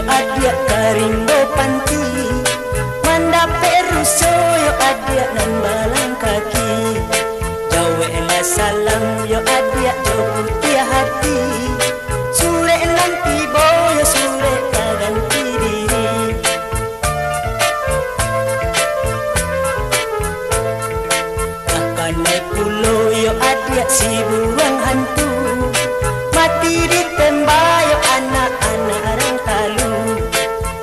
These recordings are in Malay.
yo adia karimbo panti mandape ruso yo adia nan balang kaki jawe la salam yo adia jo putih hati sure nanti boyo sure kaganti diri akane pulo yo adia si buang hantu mati ditembak yo anak-anak orang talu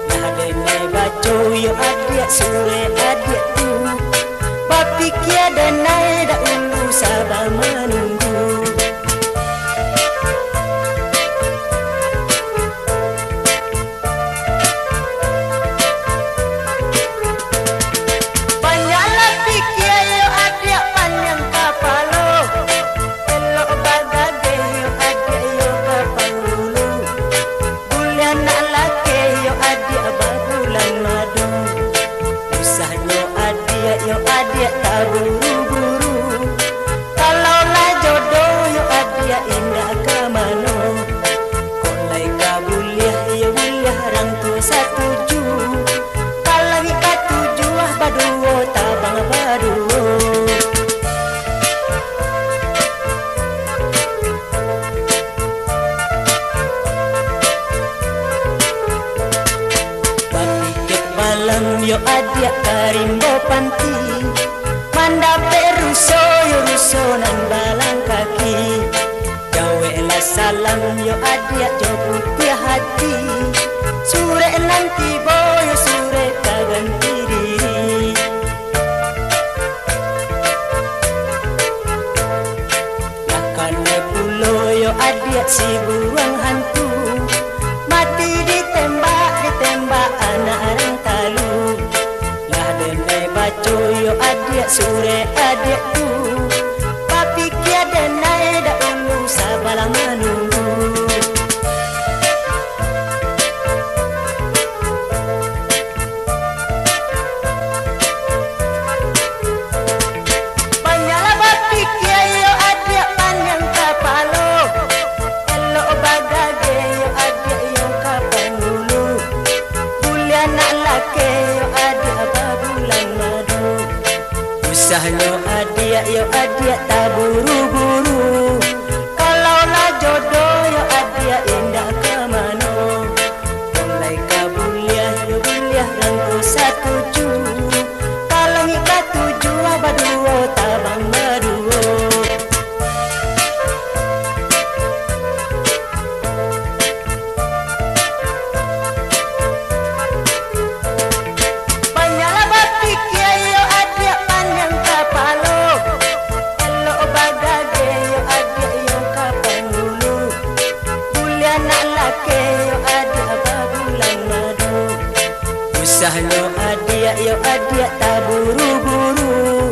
nadene baco yo adia sure adia tu papi kia danai da ulu sabar menunggu banyaklah pikir yo adia panjang kapalo elok bagage yo adia yo kapangulu bulan nak laki yo adia babulan madu usahnya adia yo adia tak buru-buru kalau lah jodoh yo adia indah ke mano kolai kabuliah yo buliah orang tua setuju kalau kita tuju baduo tabang baduo bapikit malam yo adia karimbo panti mandape ruso yo ruso nan balang kaki jawe la salam yo adia jo putih hati sure nanti boyo sure kaganti diri nakane pulo yo adia si buang hantu mati ditembak anak orang talu lah dene baco yo adia sure adia tu papi kia denai da ulu sabala menunggu banyaklah papi kia yo adia panjang kapalo elok bagage yo adia yo kapangulu bulan nak laki yo adia babulan madu usahnya adia yo adia tak buru-buru kalau lah jodoh yo adia indah ke mano mulai kabuliah yo buliah langku setuju kalau ngika tuju baduo tabang baduo banyaklah bapikir yo adia panjang kapalo elok bagage yo adia yo kapangulu bulan nak laki yo adia babulan madu usahnya adia yo adia tak buru-buru